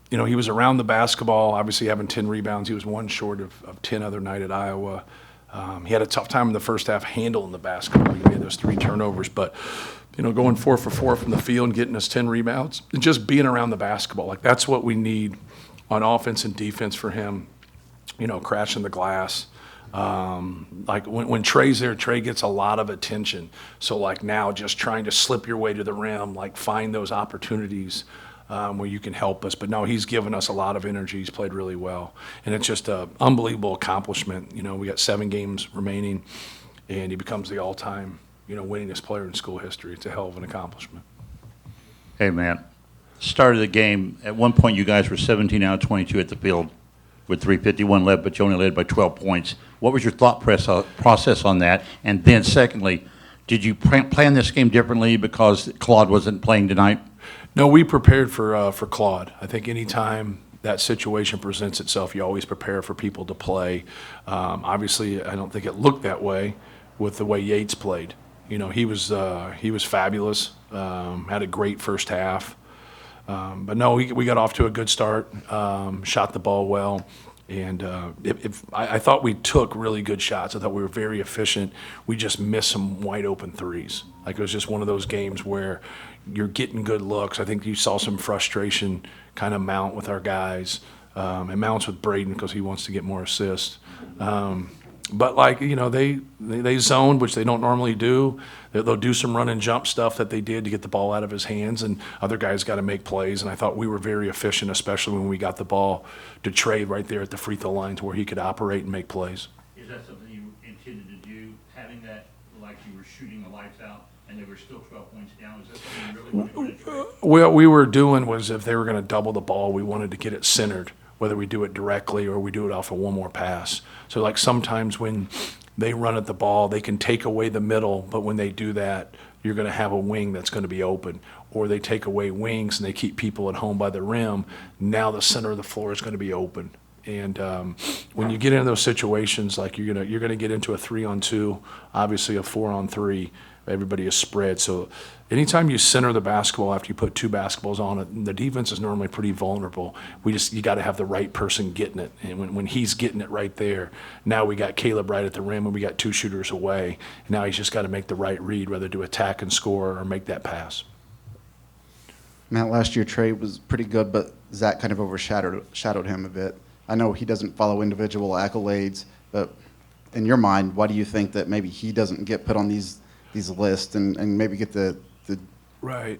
he was around the basketball, obviously having 10 rebounds. He was one short of 10 other night at Iowa. He had a tough time in the first half handling the basketball. He made those 3 turnovers, but going 4 for 4 from the field and getting us 10 rebounds and just being around the basketball, like that's what we need on offense and defense for him. Crashing the glass. Like when Trey's there, Trey gets a lot of attention. So like now, just trying to slip your way to the rim, like find those opportunities. Where you can help us. But no, he's given us a lot of energy. He's played really well. And it's just an unbelievable accomplishment. We got 7 games remaining, and he becomes the all-time, winningest player in school history. It's a hell of an accomplishment. Hey, man. Start of the game, at one point you guys were 17 out of 22 at the field with 3:51 left, but you only led by 12 points. What was your thought process on that? And then secondly, did you plan this game differently because Claude wasn't playing tonight? No, we prepared for Claude. I think anytime that situation presents itself, you always prepare for people to play. Obviously, I don't think it looked that way with the way Yates played. He was fabulous. Had a great first half. But no, we got off to a good start. Shot the ball well. And I thought we took really good shots. I thought we were very efficient. We just missed some wide open threes. Like it was just one of those games where you're getting good looks. I think you saw some frustration kind of mount with our guys. It mounts with Braden because he wants to get more assists. But they zoned, which they don't normally do. They'll do some run and jump stuff that they did to get the ball out of his hands, and other guys got to make plays. And I thought we were very efficient, especially when we got the ball to Trey right there at the free throw line to where he could operate and make plays. Is that something you intended to do, having that like you were shooting the lights out and they were still 12 points down? Is that something you really wanted to try? What we were doing was if they were going to double the ball, we wanted to get it centered, whether we do it directly or we do it off of one more pass. So like sometimes when they run at the ball, they can take away the middle, but when they do that, you're going to have a wing that's going to be open. Or they take away wings and they keep people at home by the rim. Now the center of the floor is going to be open. And when you get into those situations, like you're gonna get into a 3-on-2, obviously a 4-on-3. Everybody is spread. So anytime you center the basketball after you put 2 basketballs on it, the defense is normally pretty vulnerable. You got to have the right person getting it. And when he's getting it right there, now we got Caleb right at the rim and we got 2 shooters away. And now he's just got to make the right read, whether to attack and score or make that pass. Matt, last year Trey was pretty good, but Zach kind of overshadowed him a bit. I know he doesn't follow individual accolades, but in your mind, why do you think that maybe he doesn't get put on these lists and maybe get the right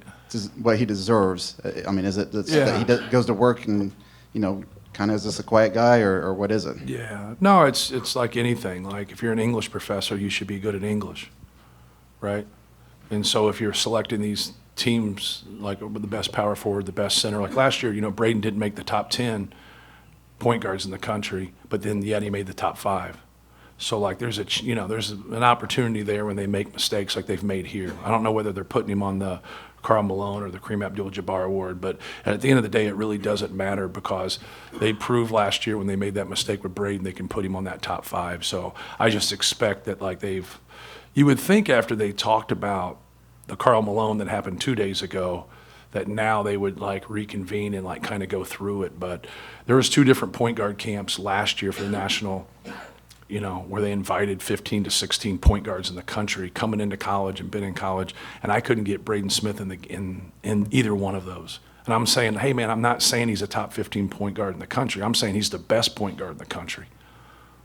what he deserves? I mean, is it that he goes to work and kind of is this a quiet guy or what is it? Yeah, no, it's like anything. Like if you're an English professor, you should be good at English, right? And so if you're selecting these teams like with the best power forward, the best center, like last year, Braden didn't make the top 10 point guards in the country, but then yet he made the top 5. So like there's an opportunity there when they make mistakes like they've made here. I don't know whether they're putting him on the Karl Malone or the Kareem Abdul-Jabbar award, but at the end of the day, it really doesn't matter because they proved last year when they made that mistake with Braden, they can put him on that top 5. So I just expect that you would think after they talked about the Karl Malone that happened 2 days ago, that now they would like reconvene and like kind of go through it. But there was 2 different point guard camps last year for the national, where they invited 15 to 16 point guards in the country coming into college and been in college, and I couldn't get Braden Smith in either one of those. And I'm saying, hey man, I'm not saying he's a top 15 point guard in the country. I'm saying he's the best point guard in the country.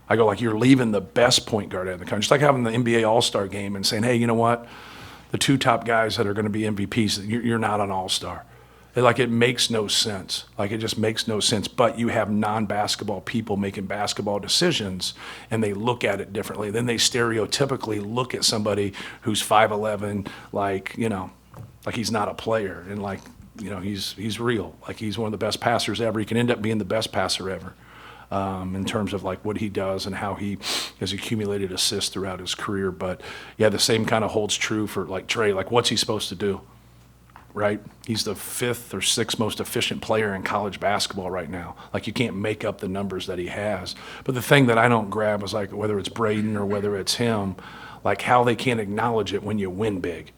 I go like, you're leaving the best point guard out of the country. It's like having the NBA All-Star game and saying, hey, you know what? The 2 top guys that are going to be MVPs, you're not an all-star. It makes no sense. It just makes no sense. But you have non-basketball people making basketball decisions, and they look at it differently. Then they stereotypically look at somebody who's 5'11", like he's not a player, and he's real. Like he's one of the best passers ever. He can end up being the best passer ever. In terms of what he does and how he has accumulated assists throughout his career. But yeah, the same kind of holds true for Trey. What's he supposed to do, right? He's the 5th or 6th most efficient player in college basketball right now. You can't make up the numbers that he has. But the thing that I don't grab is whether it's Braden or whether it's him, how they can't acknowledge it when you win big.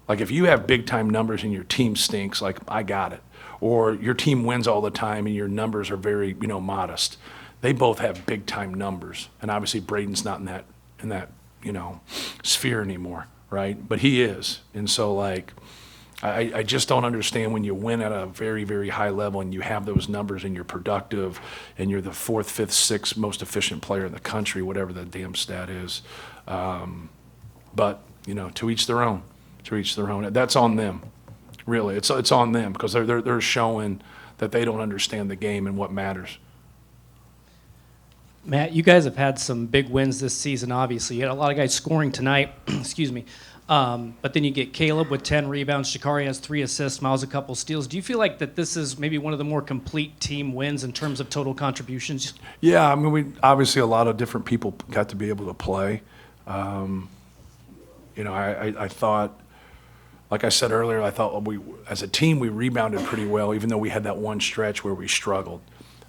If you have big time numbers and your team stinks, I got it. or your team wins all the time and your numbers are very, modest. They both have big time numbers, and obviously Braden's not in that sphere anymore, right? But he is, and so like I just don't understand when you win at a very, very high level and you have those numbers and you're productive and you're the fourth, fifth, sixth most efficient player in the country, whatever the damn stat is. But to each their own. To each their own. That's on them, really. It's on them because they're showing that they don't understand the game and what matters. Matt, you guys have had some big wins this season, obviously. You had a lot of guys scoring tonight, excuse me. But then you get Caleb with 10 rebounds, Shakari has 3 assists, Miles a couple steals. Do you feel like that this is maybe one of the more complete team wins in terms of total contributions? Yeah, I mean, we obviously a lot of different people got to be able to play. I thought, like I said earlier, I thought as a team, we rebounded pretty well, even though we had that one stretch where we struggled.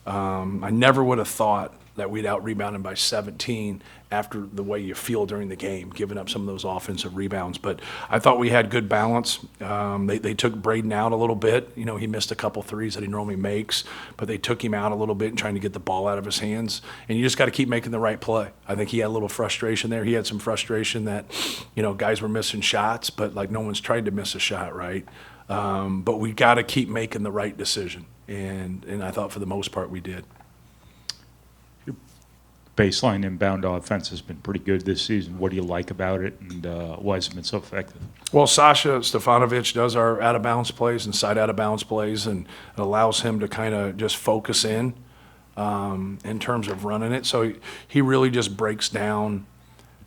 I never would have thought that we'd out-rebound them by 17 after the way you feel during the game, giving up some of those offensive rebounds. But I thought we had good balance. They took Braden out a little bit. He missed a couple threes that he normally makes, but they took him out a little bit and trying to get the ball out of his hands. And you just got to keep making the right play. I think he had a little frustration there. He had some frustration that, guys were missing shots, but like no one's tried to miss a shot, right? But we got to keep making the right decision. And I thought for the most part we did. Baseline inbound offense has been pretty good this season. What do you like about it, and why has it been so effective? Well, Sasha Stefanovic does our out-of-bounds plays and side out-of-bounds plays, and it allows him to kind of just focus in terms of running it. So he really just breaks down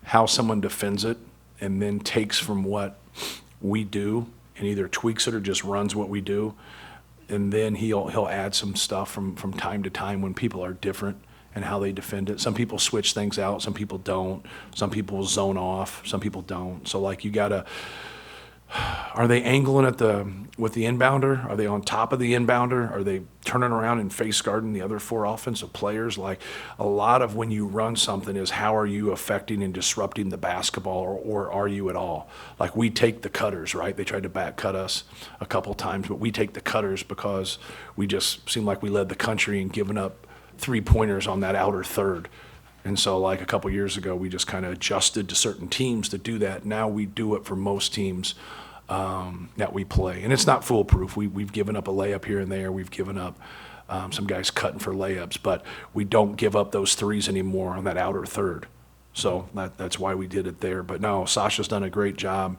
how someone defends it and then takes from what we do and either tweaks it or just runs what we do. And then he'll add some stuff from time to time when people are different and how they defend it. Some people switch things out, some people don't. Some people zone off, some people don't. So like you gotta, are they angling with the inbounder? Are they on top of the inbounder? Are they turning around and face guarding the other 4 offensive players? Like a lot of when you run something is how are you affecting and disrupting the basketball, or are you at all? Like we take the cutters, right? They tried to back cut us a couple times, but we take the cutters because we just seem like we led the country in giving up 3-pointers on that outer third. And so like a couple years ago, we just kind of adjusted to certain teams to do that. Now we do it for most teams that we play. And it's not foolproof. We've given up a layup here and there. We've given up some guys cutting for layups, but we don't give up those threes anymore on that outer third. So that's why we did it there. But no, Sasha's done a great job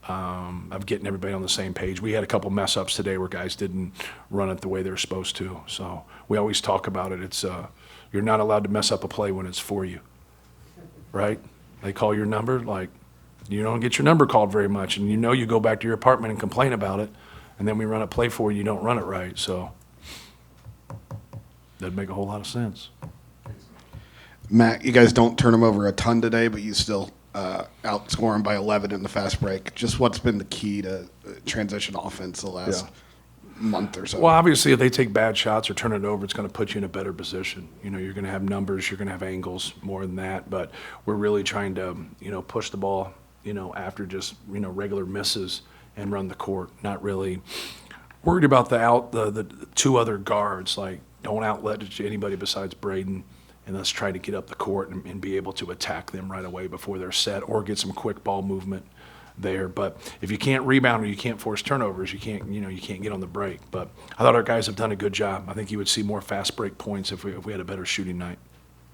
of getting everybody on the same page. We had a couple mess ups today where guys didn't run it the way they're supposed to. So we always talk about it. It's you're not allowed to mess up a play when it's for you, right? They call your number, like you don't get your number called very much, and you go back to your apartment and complain about it, and then we run a play for you, you don't run it right. So doesn't make a whole lot of sense. Matt, you guys don't turn them over a ton today, but you still outscore them by 11 in the fast break. Just what's been the key to transition offense the last month or so? Well, obviously, if they take bad shots or turn it over, it's going to put you in a better position. You're going to have numbers, you're going to have angles, more than that. But we're really trying to, push the ball, after just, regular misses and run the court. Not really worried about the 2 other guards. Like, don't outlet it to anybody besides Braden. And let's try to get up the court and be able to attack them right away before they're set, or get some quick ball movement there. But if you can't rebound or you can't force turnovers, you can't get on the break. But I thought our guys have done a good job. I think you would see more fast break points if we had a better shooting night.